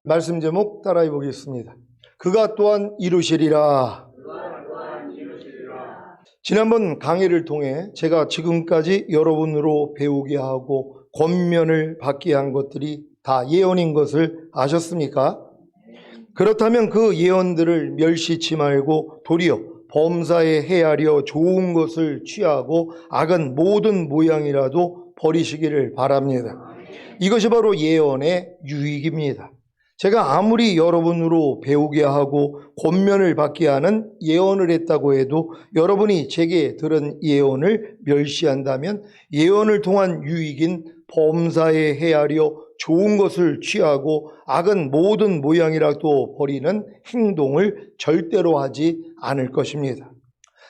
말씀 제목 따라해 보겠습니다. 그가 또한 이루시리라. 지난번 강의를 통해 제가 지금까지 여러분으로 배우게 하고 권면을 받게 한 것들이 다 예언인 것을 아셨습니까? 그렇다면 그 예언들을 멸시치 말고 도리어 범사에 헤아려 좋은 것을 취하고 악은 모든 모양이라도 버리시기를 바랍니다. 이것이 바로 예언의 유익입니다. 제가 아무리 여러분으로 배우게 하고 권면을 받게 하는 예언을 했다고 해도 여러분이 제게 들은 예언을 멸시한다면 예언을 통한 유익인 범사에 헤아려 좋은 것을 취하고 악은 모든 모양이라도 버리는 행동을 절대로 하지 않을 것입니다.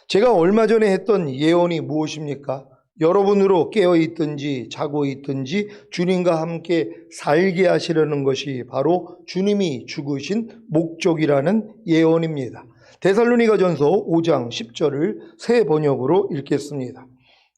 제가 얼마 전에 했던 예언이 무엇입니까? 여러분으로 깨어있든지 자고 있든지 주님과 함께 살게 하시려는 것이 바로 주님이 죽으신 목적이라는 예언입니다. 데살로니가전서 5장 10절을 새 번역으로 읽겠습니다.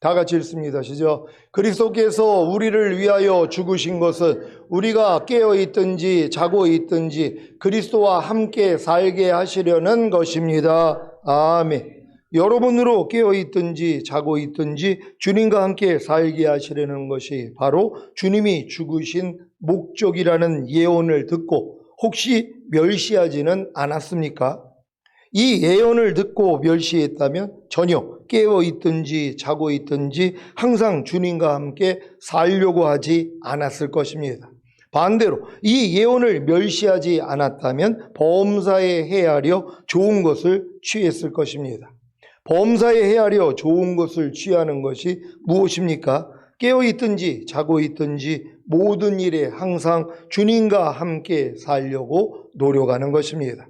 다 같이 읽습니다. 시작. 그리스도께서 우리를 위하여 죽으신 것은 우리가 깨어있든지 자고 있든지 그리스도와 함께 살게 하시려는 것입니다. 아멘. 여러분으로 깨어있든지 자고 있든지 주님과 함께 살게 하시려는 것이 바로 주님이 죽으신 목적이라는 예언을 듣고 혹시 멸시하지는 않았습니까? 이 예언을 듣고 멸시했다면 전혀 깨어있든지 자고 있든지 항상 주님과 함께 살려고 하지 않았을 것입니다. 반대로 이 예언을 멸시하지 않았다면 범사에 헤아려 좋은 것을 취했을 것입니다. 범사에 헤아려 좋은 것을 취하는 것이 무엇입니까? 깨어있든지 자고 있든지 모든 일에 항상 주님과 함께 살려고 노력하는 것입니다.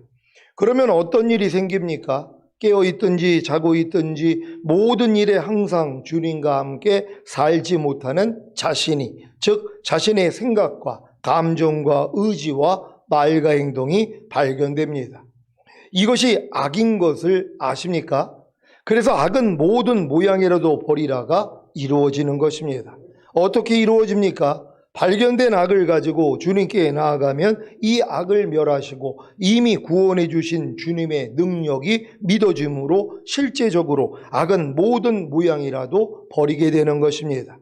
그러면 어떤 일이 생깁니까? 깨어있든지 자고 있든지 모든 일에 항상 주님과 함께 살지 못하는 자신이, 즉 자신의 생각과 감정과 의지와 말과 행동이 발견됩니다. 이것이 악인 것을 아십니까? 그래서 악은 모든 모양이라도 버리라가 이루어지는 것입니다. 어떻게 이루어집니까? 발견된 악을 가지고 주님께 나아가면 이 악을 멸하시고 이미 구원해 주신 주님의 능력이 믿어짐으로 실제적으로 악은 모든 모양이라도 버리게 되는 것입니다.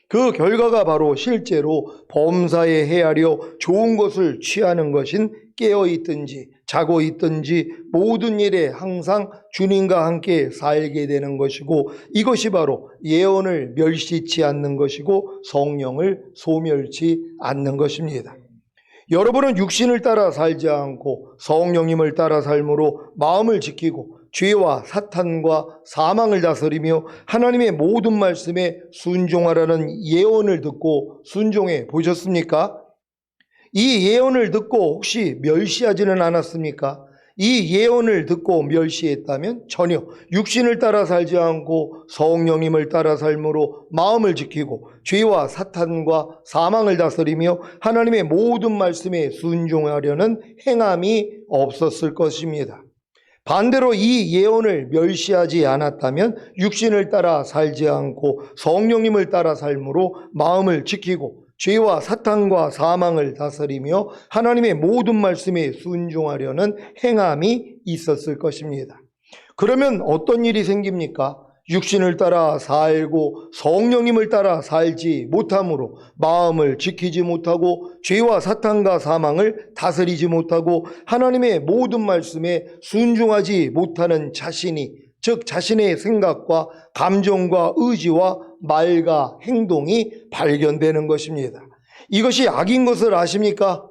그 결과가 바로 실제로 범사에 헤아려 좋은 것을 취하는 것인 깨어있든지 자고 있든지 모든 일에 항상 주님과 함께 살게 되는 것이고 이것이 바로 예언을 멸시치 않는 것이고 성령을 소멸치 않는 것입니다. 여러분은 육신을 따라 살지 않고 성령님을 따라 삶으로 마음을 지키고 죄와 사탄과 사망을 다스리며 하나님의 모든 말씀에 순종하라는 예언을 듣고 순종해 보셨습니까? 이 예언을 듣고 혹시 멸시하지는 않았습니까? 이 예언을 듣고 멸시했다면 전혀 육신을 따라 살지 않고 성령님을 따라 삶으로 마음을 지키고 죄와 사탄과 사망을 다스리며 하나님의 모든 말씀에 순종하려는 행함이 없었을 것입니다. 반대로 이 예언을 멸시하지 않았다면 육신을 따라 살지 않고 성령님을 따라 삶으로 마음을 지키고 죄와 사탄과 사망을 다스리며 하나님의 모든 말씀에 순종하려는 행함이 있었을 것입니다. 그러면 어떤 일이 생깁니까? 육신을 따라 살고 성령님을 따라 살지 못함으로 마음을 지키지 못하고 죄와 사탄과 사망을 다스리지 못하고 하나님의 모든 말씀에 순종하지 못하는 자신이, 즉 자신의 생각과 감정과 의지와 말과 행동이 발견되는 것입니다. 이것이 악인 것을 아십니까?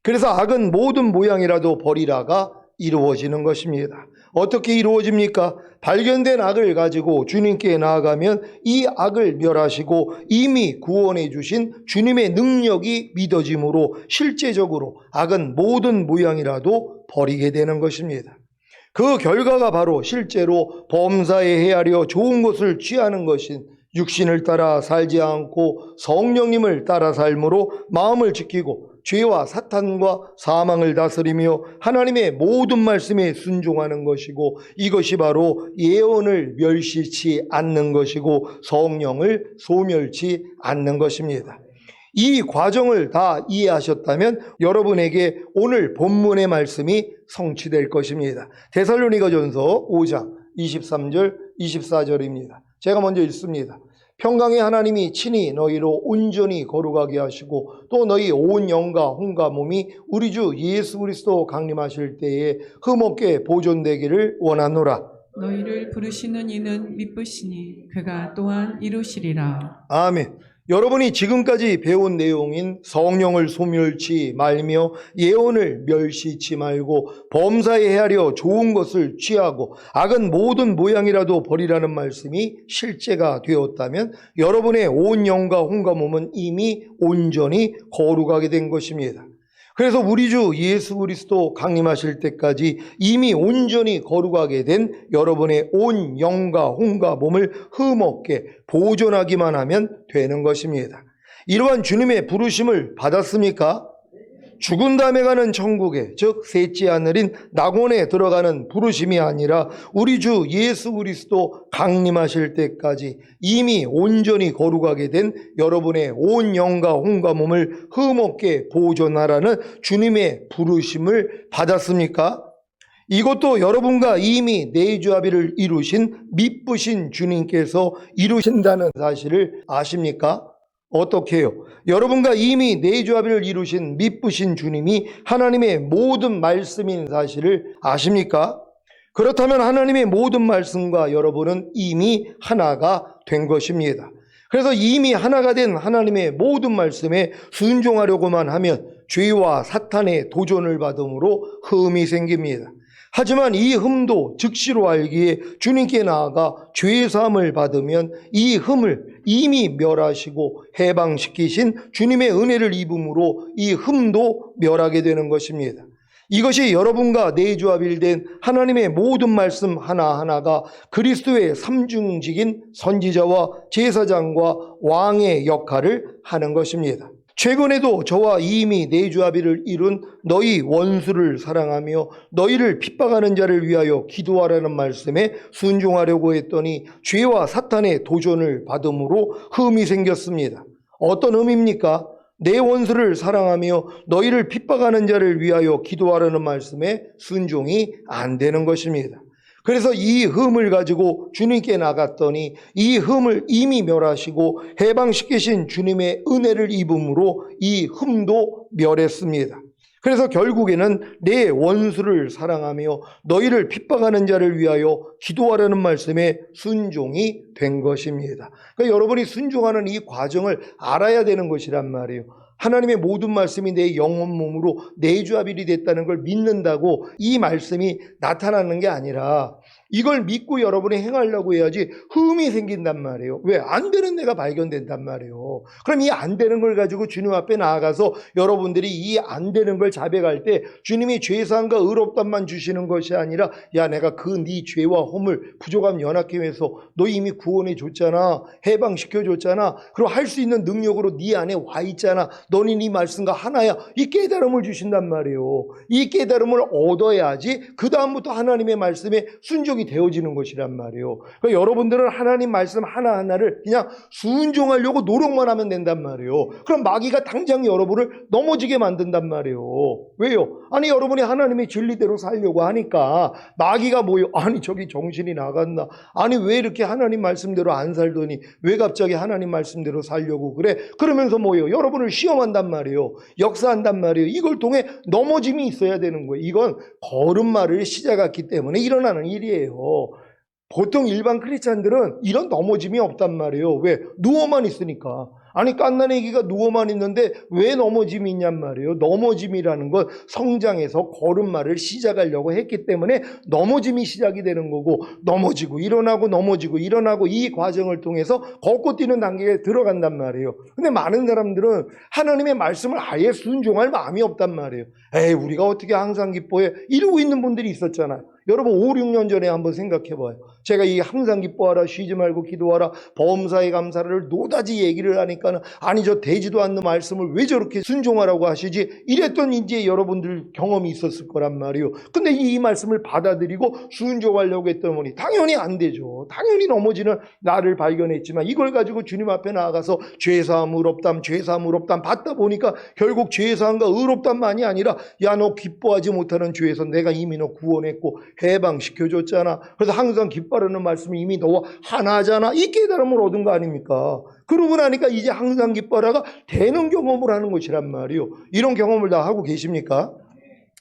그래서 악은 모든 모양이라도 버리라가 이루어지는 것입니다. 어떻게 이루어집니까? 발견된 악을 가지고 주님께 나아가면 이 악을 멸하시고 이미 구원해 주신 주님의 능력이 믿어짐으로 실제적으로 악은 모든 모양이라도 버리게 되는 것입니다. 그 결과가 바로 실제로 범사에 헤아려 좋은 것을 취하는 것인 육신을 따라 살지 않고 성령님을 따라 삶으로 마음을 지키고 죄와 사탄과 사망을 다스리며 하나님의 모든 말씀에 순종하는 것이고 이것이 바로 예언을 멸시치 않는 것이고 성령을 소멸치 않는 것입니다. 이 과정을 다 이해하셨다면 여러분에게 오늘 본문의 말씀이 성취될 것입니다. 데살로니가전서 5장 23절 24절입니다. 제가 먼저 읽습니다. 평강의 하나님이 친히 너희로 온전히 거룩하게 하시고 또 너희 온 영과 혼과 몸이 우리 주 예수 그리스도 강림하실 때에 흠없게 보존되기를 원하노라. 너희를 부르시는 이는 미쁘시니 그가 또한 이루시리라. 아멘. 여러분이 지금까지 배운 내용인 성령을 소멸치 말며 예언을 멸시치 말고 범사에 헤아려 좋은 것을 취하고 악은 모든 모양이라도 버리라는 말씀이 실제가 되었다면 여러분의 온 영과 혼과 몸은 이미 온전히 거룩하게 된 것입니다. 그래서 우리 주 예수 그리스도 강림하실 때까지 이미 온전히 거룩하게 된 여러분의 온 영과 혼과 몸을 흠없게 보존하기만 하면 되는 것입니다. 이러한 주님의 부르심을 받았습니까? 죽은 다음에 가는 천국에, 즉 셋째 하늘인 낙원에 들어가는 부르심이 아니라 우리 주 예수 그리스도 강림하실 때까지 이미 온전히 거룩하게 된 여러분의 온 영과 혼과 몸을 흠없게 보존하라는 주님의 부르심을 받았습니까? 이것도 여러분과 이미 내주합의를 이루신 미쁘신 주님께서 이루신다는 사실을 아십니까? 어떻게 해요? 여러분과 이미 내주합의를 이루신 미쁘신 주님이 하나님의 모든 말씀인 사실을 아십니까? 그렇다면 하나님의 모든 말씀과 여러분은 이미 하나가 된 것입니다. 그래서 이미 하나가 된 하나님의 모든 말씀에 순종하려고만 하면 죄와 사탄의 도전을 받음으로 흠이 생깁니다. 하지만 이 흠도 즉시로 알기에 주님께 나아가 죄사함을 받으면 이 흠을 이미 멸하시고 해방시키신 주님의 은혜를 입음으로 이 흠도 멸하게 되는 것입니다. 이것이 여러분과 내주합일된 하나님의 모든 말씀 하나하나가 그리스도의 삼중직인 선지자와 제사장과 왕의 역할을 하는 것입니다. 최근에도 저와 이미 내주합의를 이룬 너희 원수를 사랑하며 너희를 핍박하는 자를 위하여 기도하라는 말씀에 순종하려고 했더니 죄와 사탄의 도전을 받음으로 흠이 생겼습니다. 어떤 흠입니까? 내 원수를 사랑하며 너희를 핍박하는 자를 위하여 기도하라는 말씀에 순종이 안 되는 것입니다. 그래서 이 흠을 가지고 주님께 나갔더니 이 흠을 이미 멸하시고 해방시키신 주님의 은혜를 입음으로 이 흠도 멸했습니다. 그래서 결국에는 내 원수를 사랑하며 너희를 핍박하는 자를 위하여 기도하라는 말씀에 순종이 된 것입니다. 그러니까 여러분이 순종하는 이 과정을 알아야 되는 것이란 말이에요. 하나님의 모든 말씀이 내 영혼 몸으로 내주합일이 됐다는 걸 믿는다고 이 말씀이 나타나는 게 아니라 이걸 믿고 여러분이 행하려고 해야지 흠이 생긴단 말이에요. 왜? 안 되는 내가 발견된단 말이에요. 그럼 이 안 되는 걸 가지고 주님 앞에 나아가서 여러분들이 이 안 되는 걸 자백할 때 주님이 죄사함과 의롭담만 주시는 것이 아니라 야 내가 그 네 죄와 허물 부족함 연약함 해서 너 이미 구원해 줬잖아. 해방시켜 줬잖아. 그리고 할 수 있는 능력으로 네 안에 와 있잖아. 너는 네 말씀과 하나야. 이 깨달음을 주신단 말이에요. 이 깨달음을 얻어야지 그 다음부터 하나님의 말씀에 순종이 되어지는 것이란 말이에요. 그러니까 여러분들은 하나님 말씀 하나하나를 그냥 순종하려고 노력만 하면 된단 말이에요. 그럼 마귀가 당장 여러분을 넘어지게 만든단 말이에요. 왜요? 아니 여러분이 하나님의 진리대로 살려고 하니까 마귀가 뭐예요? 아니 저기 정신이 나갔나? 아니 왜 이렇게 하나님 말씀대로 안 살더니 왜 갑자기 하나님 말씀대로 살려고 그래? 그러면서 뭐예요? 여러분을 시험한단 말이에요. 역사한단 말이에요. 이걸 통해 넘어짐이 있어야 되는 거예요. 이건 걸음마를 시작했기 때문에 일어나는 일이에요. 보통 일반 크리스찬들은 이런 넘어짐이 없단 말이에요. 왜? 누워만 있으니까. 아니 깐난애기가 누워만 있는데 왜 넘어짐이 있냔 말이에요. 넘어짐이라는 건 성장해서 걸음마를 시작하려고 했기 때문에 넘어짐이 시작이 되는 거고 넘어지고 일어나고 넘어지고 일어나고 이 과정을 통해서 걷고 뛰는 단계에 들어간단 말이에요. 근데 많은 사람들은 하나님의 말씀을 아예 순종할 마음이 없단 말이에요. 에이 우리가 어떻게 항상 기뻐해? 이러고 있는 분들이 있었잖아요. 여러분 5, 6년 전에 한번 생각해 봐요. 제가 이 항상 기뻐하라, 쉬지 말고 기도하라, 범사에 감사를 노다지 얘기를 하니까는 아니 저 되지도 않는 말씀을 왜 저렇게 순종하라고 하시지? 이랬던 이제 여러분들 경험이 있었을 거란 말이에요. 근데 이 말씀을 받아들이고 순종하려고 했더니 당연히 안 되죠. 당연히 넘어지는 나를 발견했지만 이걸 가지고 주님 앞에 나아가서 죄사함, 의롭담, 죄사함, 의롭담 받다 보니까 결국 죄사함과 의롭담만이 아니라 야 너 기뻐하지 못하는 죄에서 내가 이미 너 구원했고 해방시켜줬잖아. 그래서 항상 기뻐하는 말씀이 이미 너와 하나잖아. 이 깨달음을 얻은 거 아닙니까? 그러고 나니까 이제 항상 기뻐하라가 되는 경험을 하는 것이란 말이에요. 이런 경험을 다 하고 계십니까?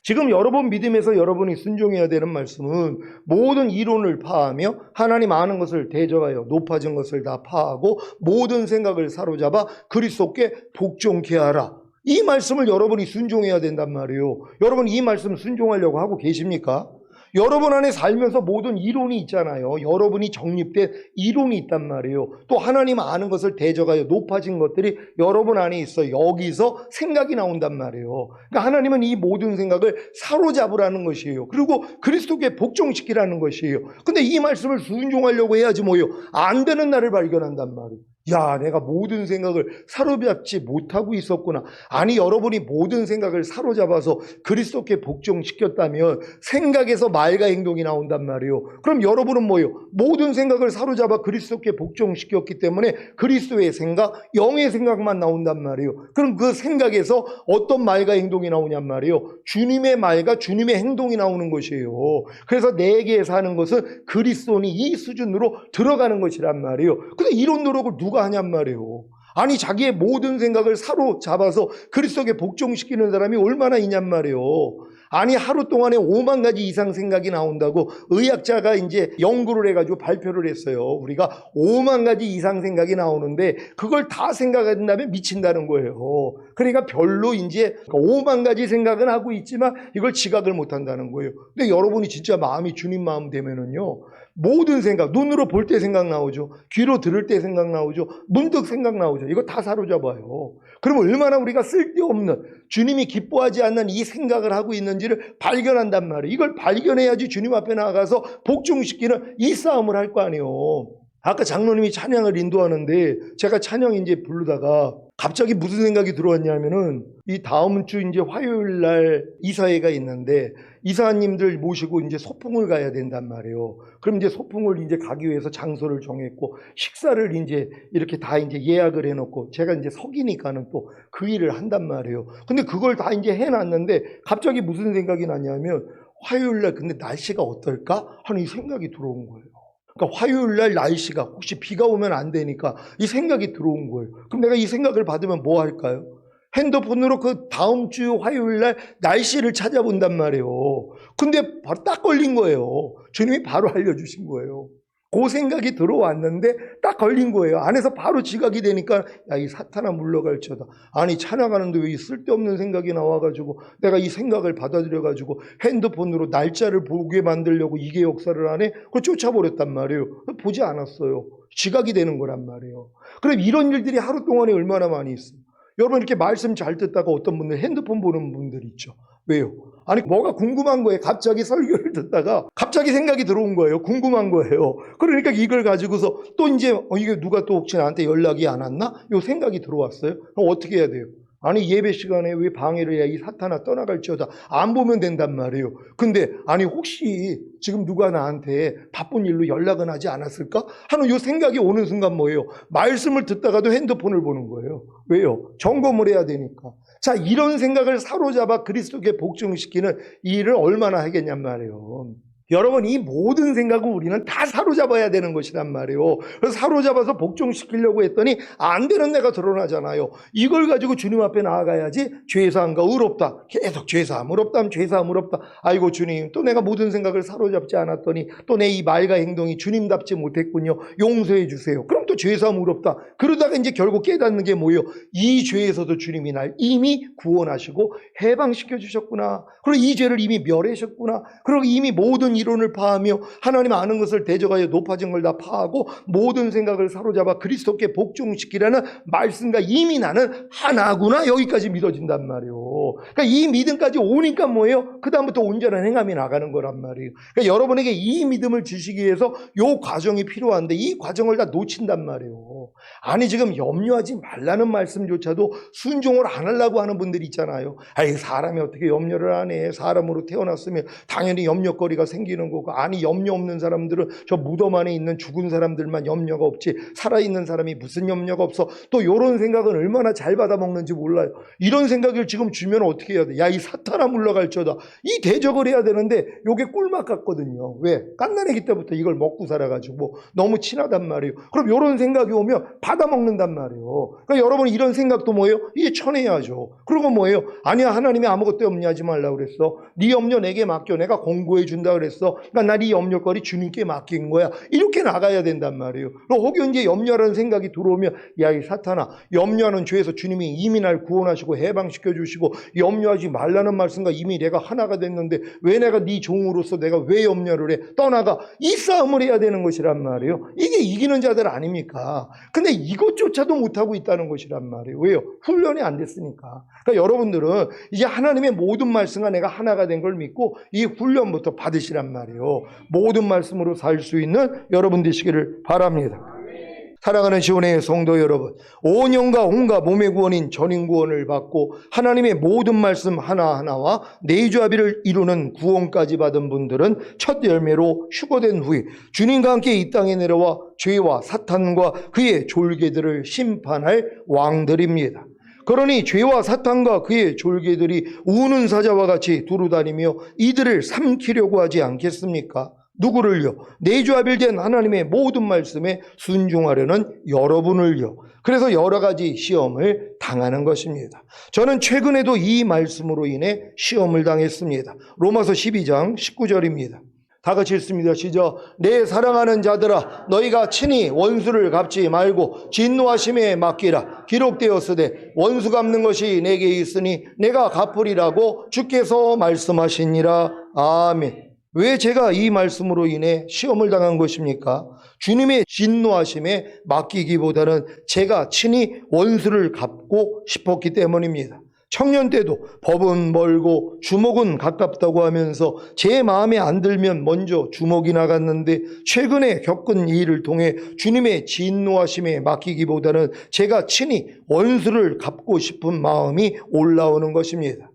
지금 여러분 믿음에서 여러분이 순종해야 되는 말씀은 모든 이론을 파하며 하나님 아는 것을 대적하여 높아진 것을 다 파하고 모든 생각을 사로잡아 그리스도께 복종케 하라. 이 말씀을 여러분이 순종해야 된단 말이에요. 여러분 이 말씀 순종하려고 하고 계십니까? 여러분 안에 살면서 모든 이론이 있잖아요. 여러분이 정립된 이론이 있단 말이에요. 또 하나님 아는 것을 대적하여 높아진 것들이 여러분 안에 있어. 여기서 생각이 나온단 말이에요. 그러니까 하나님은 이 모든 생각을 사로잡으라는 것이에요. 그리고 그리스도께 복종시키라는 것이에요. 근데 이 말씀을 순종하려고 해야지 뭐예요? 안 되는 나를 발견한단 말이에요. 야, 내가 모든 생각을 사로잡지 못하고 있었구나. 아니, 여러분이 모든 생각을 사로잡아서 그리스도께 복종시켰다면 생각에서 말과 행동이 나온단 말이에요. 그럼 여러분은 뭐예요? 모든 생각을 사로잡아 그리스도께 복종시켰기 때문에 그리스도의 생각, 영의 생각만 나온단 말이에요. 그럼 그 생각에서 어떤 말과 행동이 나오냔 말이에요. 주님의 말과 주님의 행동이 나오는 것이에요. 그래서 내게 사는 것은 그리스도니 이 수준으로 들어가는 것이란 말이에요. 근데 이런 노력을 누가 하냔 말이에요. 아니 자기의 모든 생각을 사로잡아서 그리스도께 복종시키는 사람이 얼마나 있냔 말이에요. 아니 하루 동안에 5만 가지 이상 생각이 나온다고 의학자가 이제 연구를 해가지고 발표를 했어요. 우리가 5만 가지 이상 생각이 나오는데 그걸 다 생각한다면 미친다는 거예요. 그러니까 별로 이제 5만 가지 생각은 하고 있지만 이걸 지각을 못한다는 거예요. 근데 여러분이 진짜 마음이 주님 마음 되면은요, 모든 생각, 눈으로 볼 때 생각 나오죠. 귀로 들을 때 생각 나오죠. 문득 생각 나오죠. 이거 다 사로잡아요. 그럼 얼마나 우리가 쓸데없는 주님이 기뻐하지 않는 이 생각을 하고 있는지를 발견한단 말이에요. 이걸 발견해야지 주님 앞에 나가서 복종시키는 이 싸움을 할 거 아니에요. 아까 장로님이 찬양을 인도하는데 제가 찬양 이제 부르다가 갑자기 무슨 생각이 들어왔냐면은 이 다음 주 이제 화요일 날 이사회가 있는데 이사님들 모시고 이제 소풍을 가야 된단 말이에요. 그럼 이제 소풍을 이제 가기 위해서 장소를 정했고 식사를 이제 이렇게 다 이제 예약을 해놓고 제가 이제 석이니까는 또 그 일을 한단 말이에요. 근데 그걸 다 이제 해놨는데 갑자기 무슨 생각이 났냐면 화요일 날 근데 날씨가 어떨까 하는 이 생각이 들어온 거예요. 그러니까 화요일 날 날씨가 혹시 비가 오면 안 되니까 이 생각이 들어온 거예요. 그럼 내가 이 생각을 받으면 뭐 할까요? 핸드폰으로 그 다음 주 화요일 날 날씨를 찾아본단 말이에요. 근데 바로 딱 걸린 거예요. 주님이 바로 알려주신 거예요. 그 생각이 들어왔는데 딱 걸린 거예요. 안에서 바로 지각이 되니까 야, 이 사탄아 물러갈지어다. 아니 찬양하는데 왜 이 쓸데없는 생각이 나와가지고 내가 이 생각을 받아들여가지고 핸드폰으로 날짜를 보게 만들려고 이게 역사를 하네? 그걸 쫓아버렸단 말이에요. 보지 않았어요. 지각이 되는 거란 말이에요. 그럼 이런 일들이 하루 동안에 얼마나 많이 있어요. 여러분 이렇게 말씀 잘 듣다가 어떤 분들 핸드폰 보는 분들 있죠. 왜요? 아니 뭐가 궁금한 거예요. 갑자기 설교를 듣다가 갑자기 생각이 들어온 거예요. 궁금한 거예요. 그러니까 이걸 가지고서 또 이제 이게 누가 또 혹시 나한테 연락이 안 왔나? 요 생각이 들어왔어요. 그럼 어떻게 해야 돼요? 아니 예배 시간에 왜 방해를 해야 이 사탄아 떠나갈지어다. 안 보면 된단 말이에요. 근데 아니 혹시 지금 누가 나한테 바쁜 일로 연락은 하지 않았을까? 하는 요 생각이 오는 순간 뭐예요? 말씀을 듣다가도 핸드폰을 보는 거예요. 왜요? 점검을 해야 되니까. 자, 이런 생각을 사로잡아 그리스도께 복종시키는 이 일을 얼마나 하겠냔 말이에요. 여러분 이 모든 생각을 우리는 다 사로잡아야 되는 것이란 말이에요. 그래서 사로잡아서 복종시키려고 했더니 안 되는 내가 드러나잖아요. 이걸 가지고 주님 앞에 나아가야지 죄사함과 의롭다. 계속 죄사함, 의롭다, 죄사함, 의롭다. 아이고 주님 또 내가 모든 생각을 사로잡지 않았더니 또 내 이 말과 행동이 주님답지 못했군요. 용서해 주세요. 그럼 또 죄사함, 의롭다. 그러다가 이제 결국 깨닫는 게 뭐예요? 이 죄에서도 주님이 날 이미 구원하시고 해방시켜 주셨구나. 그리고 이 죄를 이미 멸하셨구나. 그리고 이미 모든 모든 이론을 파하며 하나님 아는 것을 대적하여 높아진 걸 다 파하고 모든 생각을 사로잡아 그리스도께 복종시키라는 말씀과 이미 나는 하나구나 여기까지 믿어진단 말이에요. 그러니까 이 믿음까지 오니까 뭐예요? 그 다음부터 온전한 행함이 나가는 거란 말이에요. 그러니까 여러분에게 이 믿음을 주시기 위해서 이 과정이 필요한데 이 과정을 다 놓친단 말이에요. 아니 지금 염려하지 말라는 말씀조차도 순종을 안 하려고 하는 분들이 있잖아요. 아니 사람이 어떻게 염려를 안 해? 사람으로 태어났으면 당연히 염려거리가 생기는 거고. 아니 염려 없는 사람들은 저 무덤 안에 있는 죽은 사람들만 염려가 없지 살아있는 사람이 무슨 염려가 없어. 또 이런 생각은 얼마나 잘 받아먹는지 몰라요. 이런 생각을 지금 주면 어떻게 해야 돼? 야 이 사탄아 물러갈저다. 이 대적을 해야 되는데 요게 꿀맛 같거든요. 왜? 갓난아기 때부터 이걸 먹고 살아가지고 너무 친하단 말이에요. 그럼 이런 생각이 오면 받아먹는단 말이에요. 그러니까 여러분 이런 생각도 뭐예요? 이게 쳐내야죠. 그리고 뭐예요? 아니야 하나님이 아무것도 염려하지 말라고 그랬어. 네 염려 내게 맡겨. 내가 공고해 준다 그랬어. 그러니까 나 네 염려거리 주님께 맡긴 거야. 이렇게 나가야 된단 말이에요. 혹여 이제 염려라는 생각이 들어오면 야 이 사탄아 염려하는 죄에서 주님이 이미 날 구원하시고 해방시켜 주시고 염려하지 말라는 말씀과 이미 내가 하나가 됐는데 왜 내가 네 종으로서 내가 왜 염려를 해? 떠나가. 이 싸움을 해야 되는 것이란 말이에요. 이게 이기는 자들 아닙니까? 근데 이것조차도 못하고 있다는 것이란 말이에요. 왜요? 훈련이 안 됐으니까. 그러니까 여러분들은 이제 하나님의 모든 말씀과 내가 하나가 된 걸 믿고 이 훈련부터 받으시란 말이에요. 모든 말씀으로 살 수 있는 여러분 되시기를 바랍니다. 사랑하는 시온의 성도 여러분, 온 영과 온과 몸의 구원인 전인 구원을 받고 하나님의 모든 말씀 하나하나와 내주합의를 이루는 구원까지 받은 분들은 첫 열매로 휴거된 후에 주님과 함께 이 땅에 내려와 죄와 사탄과 그의 졸개들을 심판할 왕들입니다. 그러니 죄와 사탄과 그의 졸개들이 우는 사자와 같이 두루다니며 이들을 삼키려고 하지 않겠습니까? 누구를요? 내주합일된 하나님의 모든 말씀에 순종하려는 여러분을요. 그래서 여러 가지 시험을 당하는 것입니다. 저는 최근에도 이 말씀으로 인해 시험을 당했습니다. 로마서 12장 19절입니다. 다 같이 읽습니다. 시작. 내 사랑하는 자들아 너희가 친히 원수를 갚지 말고 진노하심에 맡기라. 기록되었으되 원수 갚는 것이 내게 있으니 내가 갚으리라고 주께서 말씀하시니라. 아멘. 왜 제가 이 말씀으로 인해 시험을 당한 것입니까? 주님의 진노하심에 맡기기보다는 제가 친히 원수를 갚고 싶었기 때문입니다. 청년 때도 법은 멀고 주목은 가깝다고 하면서 제 마음에 안 들면 먼저 주목이 나갔는데 최근에 겪은 이 일을 통해 주님의 진노하심에 맡기기보다는 제가 친히 원수를 갚고 싶은 마음이 올라오는 것입니다.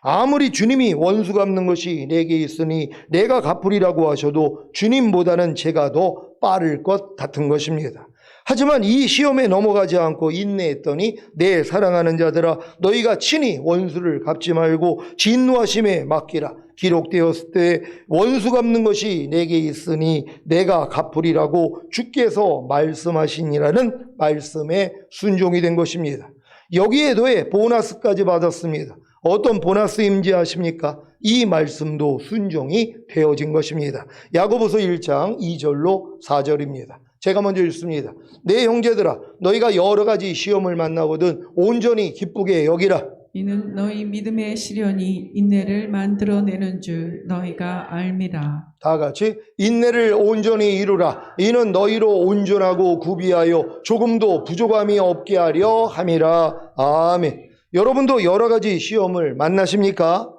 아무리 주님이 원수 갚는 것이 내게 있으니 내가 갚으리라고 하셔도 주님보다는 제가 더 빠를 것 같은 것입니다. 하지만 이 시험에 넘어가지 않고 인내했더니 내 사랑하는 자들아 너희가 친히 원수를 갚지 말고 진노하심에 맡기라. 기록되었을 때 원수 갚는 것이 내게 있으니 내가 갚으리라고 주께서 말씀하시니라는 말씀에 순종이 된 것입니다. 여기에 더해 보너스까지 받았습니다. 어떤 보너스인지 아십니까? 이 말씀도 순종이 되어진 것입니다. 야고보서 1장 2절로 4절입니다. 제가 먼저 읽습니다. 내 형제들아 너희가 여러 가지 시험을 만나거든 온전히 기쁘게 여기라. 이는 너희 믿음의 시련이 인내를 만들어내는 줄 너희가 알미라. 다 같이 인내를 온전히 이루라. 이는 너희로 온전하고 구비하여 조금도 부족함이 없게 하려 함이라. 아멘. 여러분도 여러 가지 시험을 만나십니까?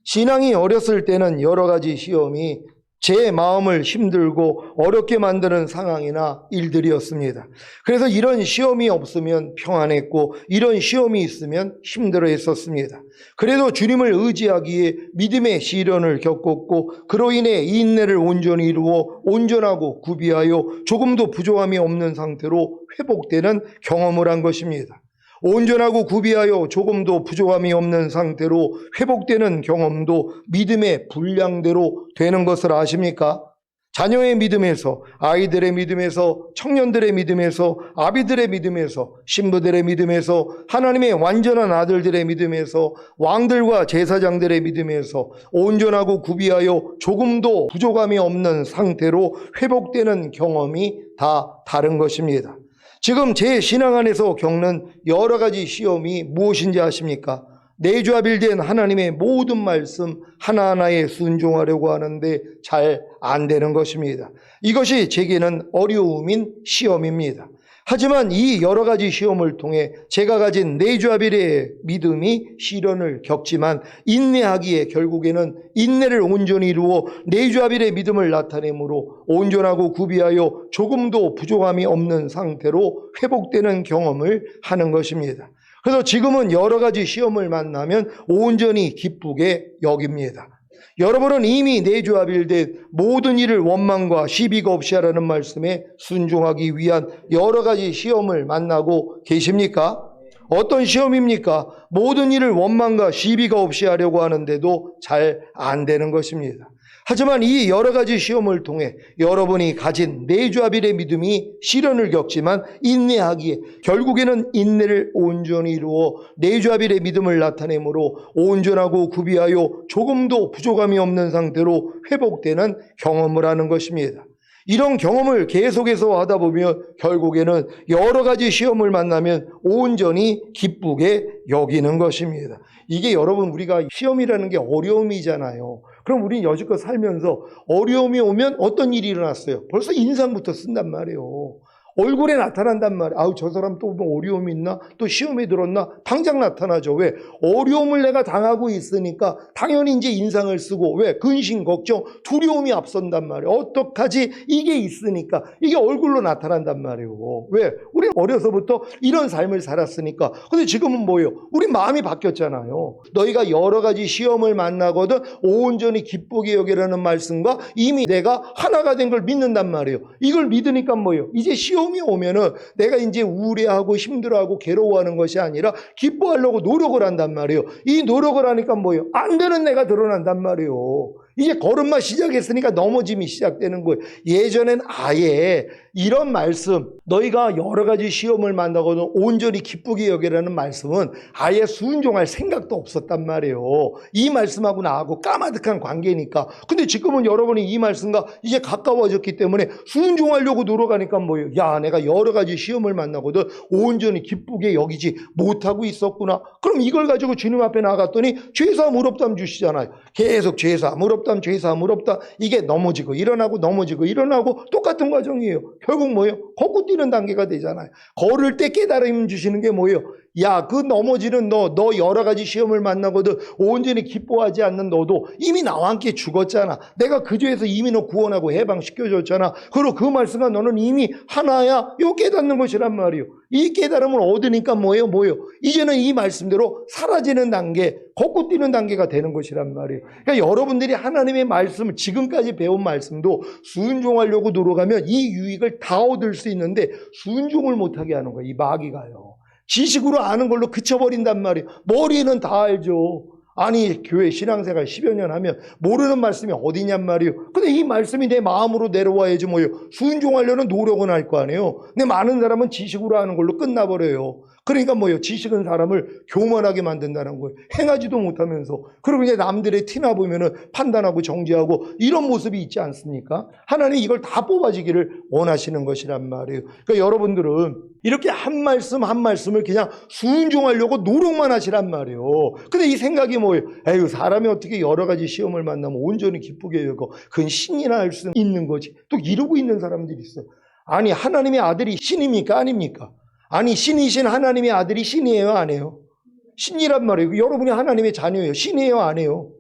신앙이 어렸을 때는 여러 가지 시험이 제 마음을 힘들고 어렵게 만드는 상황이나 일들이었습니다. 그래서 이런 시험이 없으면 평안했고 이런 시험이 있으면 힘들어했었습니다. 그래도 주님을 의지하기에 믿음의 시련을 겪었고 그로 인해 인내를 온전히 이루어 온전하고 구비하여 조금도 부족함이 없는 상태로 회복되는 경험을 한 것입니다. 온전하고 구비하여 조금도 부족함이 없는 상태로 회복되는 경험도 믿음의 분량대로 되는 것을 아십니까? 자녀의 믿음에서, 아이들의 믿음에서, 청년들의 믿음에서, 아비들의 믿음에서, 신부들의 믿음에서, 하나님의 완전한 아들들의 믿음에서, 왕들과 제사장들의 믿음에서 온전하고 구비하여 조금도 부족함이 없는 상태로 회복되는 경험이 다 다른 것입니다. 지금 제 신앙 안에서 겪는 여러 가지 시험이 무엇인지 아십니까? 내조합일된 하나님의 모든 말씀 하나하나에 순종하려고 하는데 잘 안 되는 것입니다. 이것이 제게는 어려움인 시험입니다. 하지만 이 여러 가지 시험을 통해 제가 가진 내조합일의 믿음이 시련을 겪지만 인내하기에 결국에는 인내를 온전히 이루어 내조합일의 믿음을 나타내므로 온전하고 구비하여 조금도 부족함이 없는 상태로 회복되는 경험을 하는 것입니다. 그래서 지금은 여러 가지 시험을 만나면 온전히 기쁘게 여깁니다. 여러분은 이미 내조합일된 모든 일을 원망과 시비가 없이 하라는 말씀에 순종하기 위한 여러 가지 시험을 만나고 계십니까? 어떤 시험입니까? 모든 일을 원망과 시비가 없이 하려고 하는데도 잘 안 되는 것입니다. 하지만 이 여러 가지 시험을 통해 여러분이 가진 내조합일의 믿음이 시련을 겪지만 인내하기에 결국에는 인내를 온전히 이루어 내조합일의 믿음을 나타내므로 온전하고 구비하여 조금도 부족함이 없는 상태로 회복되는 경험을 하는 것입니다. 이런 경험을 계속해서 하다 보면 결국에는 여러 가지 시험을 만나면 온전히 기쁘게 여기는 것입니다. 이게 여러분 우리가 시험이라는 게 어려움이잖아요. 그럼 우리는 여지껏 살면서 어려움이 오면 어떤 일이 일어났어요? 벌써 인상부터 쓴단 말이에요. 얼굴에 나타난단 말이에요. 아우 저 사람 또 뭐 어려움이 있나? 또 시험에 들었나? 당장 나타나죠. 왜? 어려움을 내가 당하고 있으니까 당연히 이제 인상을 쓰고 왜? 근심, 걱정, 두려움이 앞선단 말이에요. 어떡하지? 이게 있으니까 이게 얼굴로 나타난단 말이에요. 왜? 우리 어려서부터 이런 삶을 살았으니까. 근데 지금은 뭐예요? 우리 마음이 바뀌었잖아요. 너희가 여러 가지 시험을 만나거든 온전히 기쁘게 여기라는 말씀과 이미 내가 하나가 된 걸 믿는단 말이에요. 이걸 믿으니까 뭐예요? 이제 시험이 오면은 내가 이제 우울해하고 힘들어하고 괴로워하는 것이 아니라 기뻐하려고 노력을 한단 말이에요. 이 노력을 하니까 뭐예요? 안 되는 내가 드러난단 말이에요. 이제 걸음마 시작했으니까 넘어짐이 시작되는 거예요. 예전엔 아예 이런 말씀, 너희가 여러 가지 시험을 만나거든 온전히 기쁘게 여기라는 말씀은 아예 순종할 생각도 없었단 말이에요. 이 말씀하고 나하고 까마득한 관계니까. 근데 지금은 여러분이 이 말씀과 이제 가까워졌기 때문에 순종하려고 노력하니까 뭐예요? 야, 내가 여러 가지 시험을 만나거든 온전히 기쁘게 여기지 못하고 있었구나. 그럼 이걸 가지고 주님 앞에 나갔더니 죄사함 의롭다함 주시잖아요. 계속 죄사함 의롭다함 죄사함 의롭다. 이게 넘어지고 일어나고 넘어지고 일어나고 똑같은 과정이에요. 결국 뭐예요? 걷고 뛰는 단계가 되잖아요. 걸을 때 깨달음 주시는 게 뭐예요? 야, 그 넘어지는 너 여러 가지 시험을 만나거든 온전히 기뻐하지 않는 너도 이미 나와 함께 죽었잖아. 내가 그 죄에서 이미 너 구원하고 해방시켜줬잖아. 그리고 그 말씀과 너는 이미 하나야. 요 깨닫는 것이란 말이에요. 이 깨달음을 얻으니까 뭐예요? 이제는 이 말씀대로 사라지는 단계, 걷고 뛰는 단계가 되는 것이란 말이에요. 그러니까 여러분들이 하나님의 말씀을 지금까지 배운 말씀도 순종하려고 노력하면 이 유익을 다 얻을 수 있는데 순종을 못하게 하는 거예요. 이 마귀가요. 지식으로 아는 걸로 그쳐버린단 말이에요. 머리는 다 알죠. 아니 교회 신앙생활 10여 년 하면 모르는 말씀이 어디냔 말이에요. 근데 이 말씀이 내 마음으로 내려와야지 뭐예요. 순종하려는 노력은 할 거 아니에요. 근데 많은 사람은 지식으로 하는 걸로 끝나버려요. 그러니까 뭐예요? 지식은 사람을 교만하게 만든다는 거예요. 행하지도 못하면서. 그리고 이제 남들의 티나 보면은 판단하고 정죄하고 이런 모습이 있지 않습니까? 하나님 이걸 다 뽑아지기를 원하시는 것이란 말이에요. 그러니까 여러분들은 이렇게 한 말씀 한 말씀을 그냥 순종하려고 노력만 하시란 말이에요. 근데 이 생각이 뭐예요? 에휴, 사람이 어떻게 여러 가지 시험을 만나면 온전히 기쁘게 여고 그건 신이나 할 수 있는 거지. 또 이러고 있는 사람들이 있어요. 아니 하나님의 아들이 신입니까? 아닙니까? 아니 신이신 하나님의 아들이 신이에요? 안 해요? 신이란 말이에요. 여러분이 하나님의 자녀예요. 신이에요? 안 해요?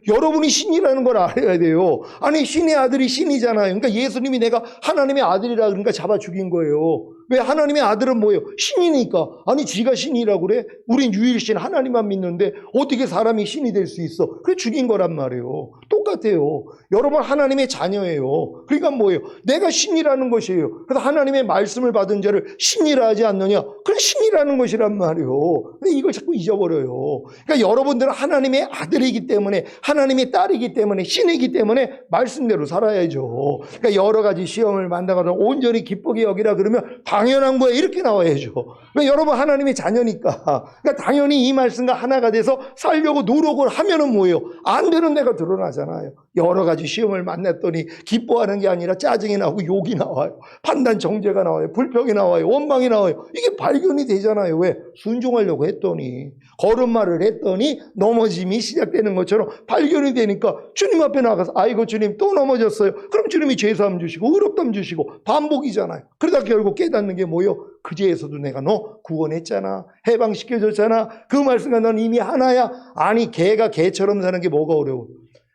여러분이 신이라는 걸 알아야 돼요. 아니 신의 아들이 신이잖아요. 그러니까 예수님이 내가 하나님의 아들이라 그러니까 잡아 죽인 거예요. 왜? 하나님의 아들은 뭐예요? 신이니까. 아니 쥐가 신이라고 그래? 우린 유일신 하나님만 믿는데 어떻게 사람이 신이 될 수 있어? 그래 죽인 거란 말이에요. 똑같아요. 여러분 하나님의 자녀예요. 그러니까 뭐예요? 내가 신이라는 것이에요. 그래서 하나님의 말씀을 받은 자를 신이라 하지 않느냐? 그래 신이라는 것이란 말이에요. 근데 이걸 자꾸 잊어버려요. 그러니까 여러분들은 하나님의 아들이기 때문에 하나님의 딸이기 때문에 신이기 때문에 말씀대로 살아야죠. 그러니까 여러 가지 시험을 만나거나 온전히 기쁘게 여기라 그러면 당연한 거예요. 이렇게 나와야죠. 왜? 여러분 하나님의 자녀니까. 그러니까 당연히 이 말씀과 하나가 돼서 살려고 노력을 하면은 뭐예요? 안 되는 데가 드러나잖아요. 여러 가지 시험을 만났더니 기뻐하는 게 아니라 짜증이 나오고 욕이 나와요. 판단 정죄가 나와요. 불평이 나와요. 원망이 나와요. 이게 발견이 되잖아요. 왜? 순종하려고 했더니, 걸음마를 했더니 넘어짐이 시작되는 것처럼 발견이 되니까 주님 앞에 나가서 아이고 주님 또 넘어졌어요. 그럼 주님이 죄사함 주시고 의롭담 주시고 반복이잖아요. 그러다 결국 깨닫는 게 뭐예요? 그 죄에서도 내가 너 구원했잖아. 해방시켜줬잖아. 그 말씀과 넌 이미 하나야. 아니 개가 개처럼 사는 게 뭐가 어려워?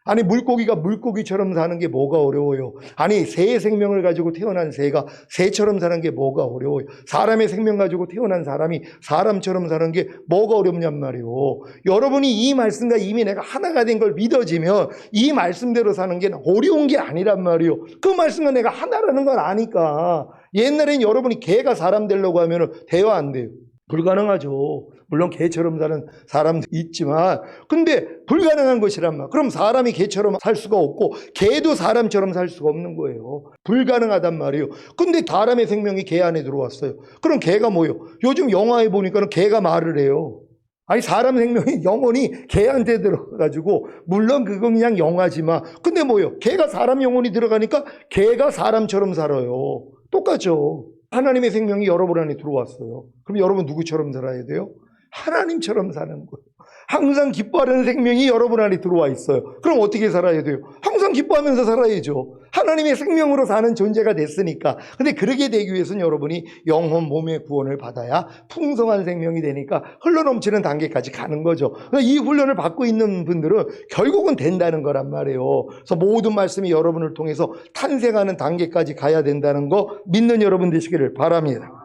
아니 물고기가 물고기처럼 사는 게 뭐가 어려워요? 아니 새의 생명을 가지고 태어난 새가 새처럼 사는 게 뭐가 어려워요? 사람의 생명 가지고 태어난 사람이 사람처럼 사는 게 뭐가 어렵냔 말이에요. 여러분이 이 말씀과 이미 내가 하나가 된 걸 믿어지면 이 말씀대로 사는 게 어려운 게 아니란 말이에요. 그 말씀과 내가 하나라는 걸 아니까. 옛날엔 여러분이 개가 사람 되려고 하면 대화 안 돼요. 불가능하죠. 물론 개처럼 사는 사람도 있지만 근데 불가능한 것이란 말. 그럼 사람이 개처럼 살 수가 없고 개도 사람처럼 살 수가 없는 거예요. 불가능하단 말이에요. 근데 사람의 생명이 개 안에 들어왔어요. 그럼 개가 뭐예요? 요즘 영화에 보니까는 개가 말을 해요. 아니 사람 생명이 영혼이 개한테 들어가가지고 물론 그건 그냥 영화지만 근데 뭐예요? 개가 사람 영혼이 들어가니까 개가 사람처럼 살아요. 똑같죠. 하나님의 생명이 여러분 안에 들어왔어요. 그럼 여러분 누구처럼 살아야 돼요? 하나님처럼 사는 거예요. 항상 기뻐하는 생명이 여러분 안에 들어와 있어요. 그럼 어떻게 살아야 돼요? 항상 기뻐하면서 살아야죠. 하나님의 생명으로 사는 존재가 됐으니까. 근데 그러게 되기 위해서는 여러분이 영혼 몸의 구원을 받아야 풍성한 생명이 되니까 흘러넘치는 단계까지 가는 거죠. 이 훈련을 받고 있는 분들은 결국은 된다는 거란 말이에요. 그래서 모든 말씀이 여러분을 통해서 탄생하는 단계까지 가야 된다는 거 믿는 여러분 되시기를 바랍니다.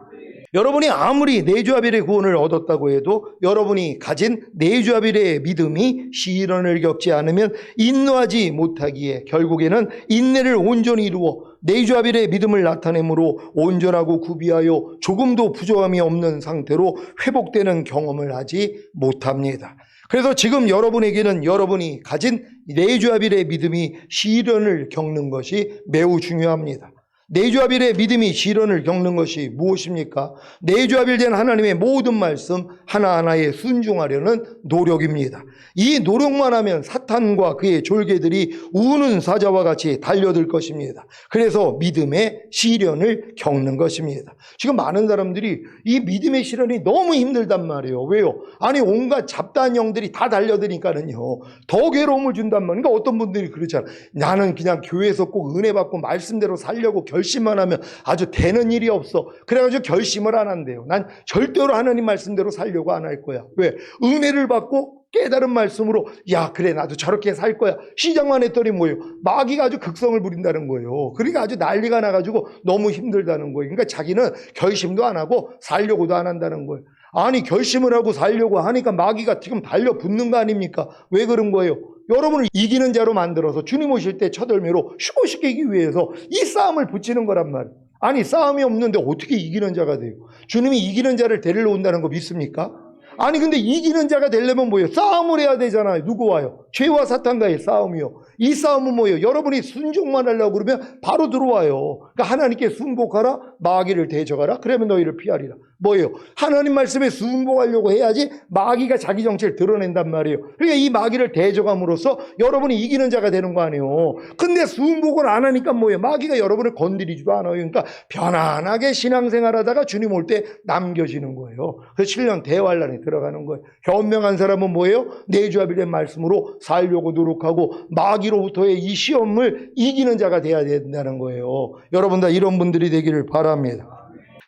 여러분이 아무리 내주아벨의 구원을 얻었다고 해도 여러분이 가진 내주아벨의 믿음이 시련을 겪지 않으면 인노하지 못하기에 결국에는 인내를 온전히 이루어 내주아벨의 믿음을 나타내므로 온전하고 구비하여 조금도 부족함이 없는 상태로 회복되는 경험을 하지 못합니다. 그래서 지금 여러분에게는 여러분이 가진 내주아벨의 믿음이 시련을 겪는 것이 매우 중요합니다. 내주아벨의 믿음이 시련을 겪는 것이 무엇입니까? 내주아벨된 하나님의 모든 말씀 하나하나에 순종하려는 노력입니다. 이 노력만 하면 사탄과 그의 졸개들이 우는 사자와 같이 달려들 것입니다. 그래서 믿음의 시련을 겪는 것입니다. 지금 많은 사람들이 이 믿음의 시련이 너무 힘들단 말이에요. 왜요? 아니 온갖 잡다한 영들이 다 달려드니까는요 더 괴로움을 준단 말이에요. 그러니까 어떤 분들이 그러잖아요. 나는 그냥 교회에서 꼭 은혜 받고 말씀대로 살려고 결심만 하면 아주 되는 일이 없어. 그래가지고 결심을 안 한대요. 난 절대로 하나님 말씀대로 살려고 안 할 거야. 왜? 은혜를 받고 깨달은 말씀으로 야 그래 나도 저렇게 살 거야. 시작만 했더니 뭐예요? 마귀가 아주 극성을 부린다는 거예요. 그러니까 아주 난리가 나가지고 너무 힘들다는 거예요. 그러니까 자기는 결심도 안 하고 살려고도 안 한다는 거예요. 아니 결심을 하고 살려고 하니까 마귀가 지금 달려붙는 거 아닙니까? 왜 그런 거예요? 여러분을 이기는 자로 만들어서 주님 오실 때 첫열매로 휴거시키기 위해서 이 싸움을 붙이는 거란 말이에요. 아니 싸움이 없는데 어떻게 이기는 자가 돼요? 주님이 이기는 자를 데리러 온다는 거 믿습니까? 아니 근데 이기는 자가 되려면 뭐예요? 싸움을 해야 되잖아요. 누구와요? 죄와 사탄과의 싸움이요. 이 싸움은 뭐예요? 여러분이 순종만 하려고 그러면 바로 들어와요. 그러니까 하나님께 순복하라, 마귀를 대적하라. 그러면 너희를 피하리라. 뭐예요? 하나님 말씀에 순복하려고 해야지 마귀가 자기 정체를 드러낸단 말이에요. 그러니까 이 마귀를 대적함으로써 여러분이 이기는 자가 되는 거 아니에요. 근데 순복을 안 하니까 뭐예요? 마귀가 여러분을 건드리지도 않아요. 그러니까 편안하게 신앙생활하다가 주님 올 때 남겨지는 거예요. 그래서 7년 대환란에 들어가는 거예요. 현명한 사람은 뭐예요? 내주아벨의 말씀으로 살려고 노력하고 마귀로부터의 이 시험을 이기는 자가 돼야 된다는 거예요. 여러분 다 이런 분들이 되기를 바랍니다.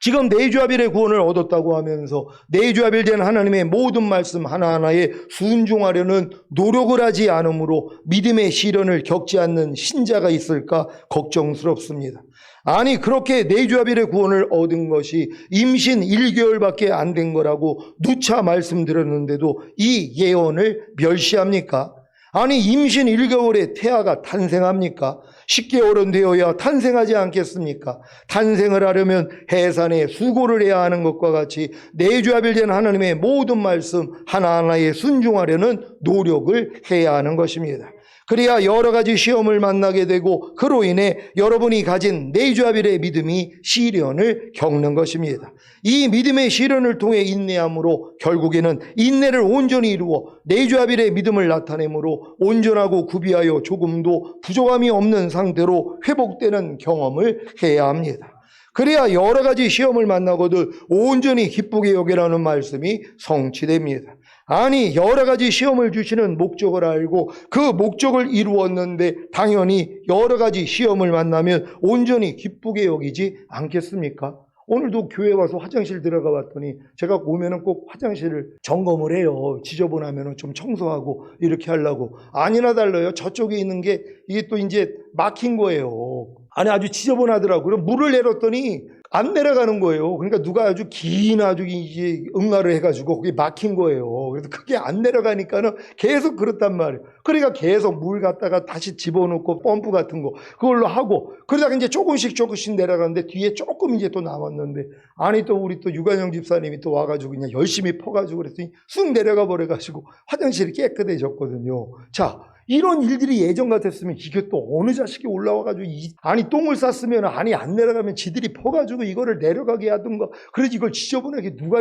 지금 내주아벨의 구원을 얻었다고 하면서 내주아벨 된 하나님의 모든 말씀 하나하나에 순종하려는 노력을 하지 않으므로 믿음의 시련을 겪지 않는 신자가 있을까 걱정스럽습니다. 아니 그렇게 내주아벨의 구원을 얻은 것이 임신 1개월밖에 안 된 거라고 누차 말씀드렸는데도 이 예언을 멸시합니까? 아니 임신 1개월에 태아가 탄생합니까? 10개월은 되어야 탄생하지 않겠습니까? 탄생을 하려면 해산에 수고를 해야 하는 것과 같이 내주아벨 된 하나님의 모든 말씀 하나하나에 순종하려는 노력을 해야 하는 것입니다. 그래야 여러 가지 시험을 만나게 되고 그로 인해 여러분이 가진 내주아벨의 믿음이 시련을 겪는 것입니다. 이 믿음의 시련을 통해 인내함으로 결국에는 인내를 온전히 이루어 내주아벨의 믿음을 나타내므로 온전하고 구비하여 조금도 부족함이 없는 상태로 회복되는 경험을 해야 합니다. 그래야 여러 가지 시험을 만나거든 온전히 기쁘게 여기라는 말씀이 성취됩니다. 아니 여러 가지 시험을 주시는 목적을 알고 그 목적을 이루었는데 당연히 여러 가지 시험을 만나면 온전히 기쁘게 여기지 않겠습니까? 오늘도 교회 와서 화장실 들어가 봤더니 제가 오면은 꼭 화장실을 점검을 해요. 지저분하면은 좀 청소하고 이렇게 하려고. 아니나 달라요. 저쪽에 있는 게 이게 또 이제 막힌 거예요. 아니 아주 지저분하더라고요. 그럼 물을 내렸더니 안 내려가는 거예요. 그러니까 누가 아주 긴 아주 이제 응아를 해가지고 그게 막힌 거예요. 그래서 그게 안 내려가니까는 계속 그렇단 말이에요. 그러니까 계속 물 갖다가 다시 집어넣고 펌프 같은 거 그걸로 하고 그러다가 이제 조금씩 내려가는데 뒤에 조금 이제 또 남았는데 아니 또 우리 또 유관영 집사님이 또 와가지고 그냥 열심히 퍼가지고 그랬더니 쑥 내려가 버려가지고 화장실이 깨끗해졌거든요. 자. 이런 일들이 예전 같았으면 이게 또 어느 자식이 올라와가지고 아니 똥을 쌌으면 아니 안 내려가면 지들이 퍼가지고 이거를 내려가게 하든가 그러지 이걸 지저분하게 누가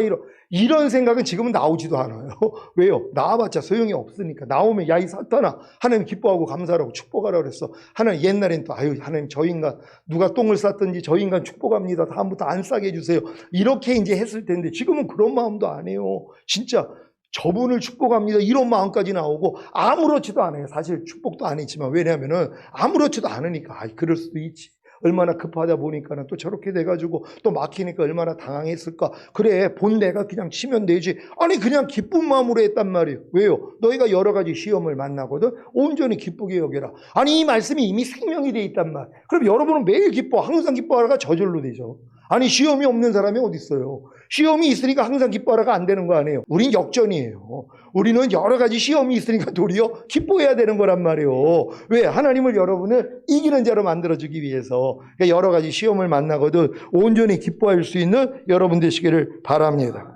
이런 생각은 지금은 나오지도 않아요. 왜요? 나와봤자 소용이 없으니까. 나오면 야 이 사탄아 하나님 기뻐하고 감사하라고 축복하라고 그랬어. 하나님 옛날엔 또 아유 하나님 저 인간 누가 똥을 쌌든지 저 인간 축복합니다. 다음부터 안 싸게 해주세요. 이렇게 이제 했을 텐데 지금은 그런 마음도 안 해요. 진짜 저분을 축복합니다. 이런 마음까지 나오고 아무렇지도 않아요. 사실 축복도 안 했지만 왜냐하면은 아무렇지도 않으니까 그럴 수도 있지. 얼마나 급하다 보니까는 또 저렇게 돼가지고 또 막히니까 얼마나 당황했을까. 그래 본 내가 그냥 치면 되지. 아니 그냥 기쁜 마음으로 했단 말이에요. 왜요? 너희가 여러 가지 시험을 만나거든 온전히 기쁘게 여겨라. 아니 이 말씀이 이미 생명이 돼 있단 말이에요. 그럼 여러분은 매일 기뻐 항상 기뻐하라가 저절로 되죠. 아니 시험이 없는 사람이 어디 있어요? 시험이 있으니까 항상 기뻐하라가 안 되는 거 아니에요? 우린 역전이에요. 우리는 여러 가지 시험이 있으니까 도리어 기뻐해야 되는 거란 말이에요. 왜? 하나님을 여러분을 이기는 자로 만들어주기 위해서 그러니까 여러 가지 시험을 만나거든 온전히 기뻐할 수 있는 여러분 되시기를 바랍니다.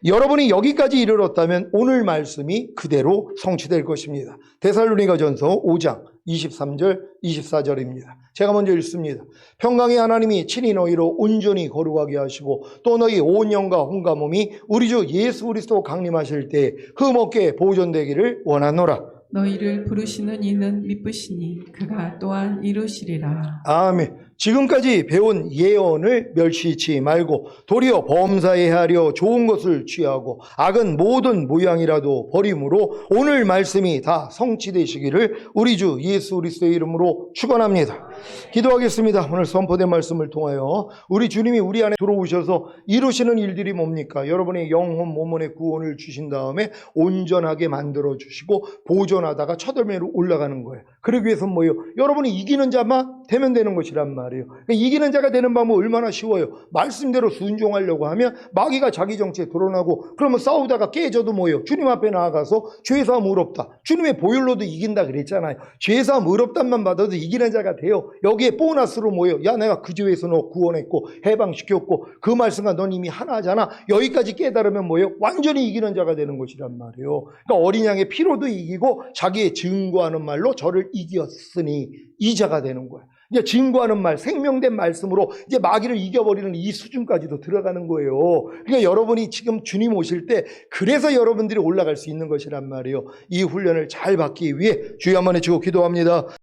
여러분이 여기까지 이르렀다면 오늘 말씀이 그대로 성취될 것입니다. 데살로니가전서 5장 23절 24절입니다. 제가 먼저 읽습니다. 평강의 하나님이 친히 너희로 온전히 거룩하게 하시고 또 너희 온 영과 혼과 몸이 우리 주 예수 그리스도 강림하실 때 흠없게 보존되기를 원하노라. 너희를 부르시는 이는 미쁘시니 그가 또한 이루시리라. 아멘. 지금까지 배운 예언을 멸시치 말고 도리어 범사에 하려 좋은 것을 취하고 악은 모든 모양이라도 버림으로 오늘 말씀이 다 성취되시기를 우리 주 예수 그리스도의 이름으로 축원합니다. 기도하겠습니다. 오늘 선포된 말씀을 통하여 우리 주님이 우리 안에 들어오셔서 이루시는 일들이 뭡니까? 여러분의 영혼 몸원의 구원을 주신 다음에 온전하게 만들어 주시고 보존하다가 첫월매로 올라가는 거예요. 그러기 위해서 뭐예요? 여러분이 이기는 자만 되면 되는 것이란 말이에요. 그러니까 이기는 자가 되는 방법은 얼마나 쉬워요. 말씀대로 순종하려고 하면 마귀가 자기 정체에 드러나고 그러면 싸우다가 깨져도 뭐예요? 주님 앞에 나아가서 죄사함 의롭다. 주님의 보혈로도 이긴다 그랬잖아요. 죄사함 의롭단만 받아도 이기는 자가 돼요. 여기에 보너스로 뭐예요? 야 내가 그 죄에서 너 구원했고 해방시켰고 그 말씀과 넌 이미 하나잖아. 여기까지 깨달으면 뭐예요? 완전히 이기는 자가 되는 것이란 말이에요. 그러니까 어린 양의 피로도 이기고 자기의 증거하는 말로 저를 이겼으니 이 자가 되는 거예요. 이제 증거하는 말, 생명된 말씀으로 이제 마귀를 이겨버리는 이 수준까지도 들어가는 거예요. 그러니까 여러분이 지금 주님 오실 때 그래서 여러분들이 올라갈 수 있는 것이란 말이에요. 이 훈련을 잘 받기 위해 주여 한번 해주고 기도합니다.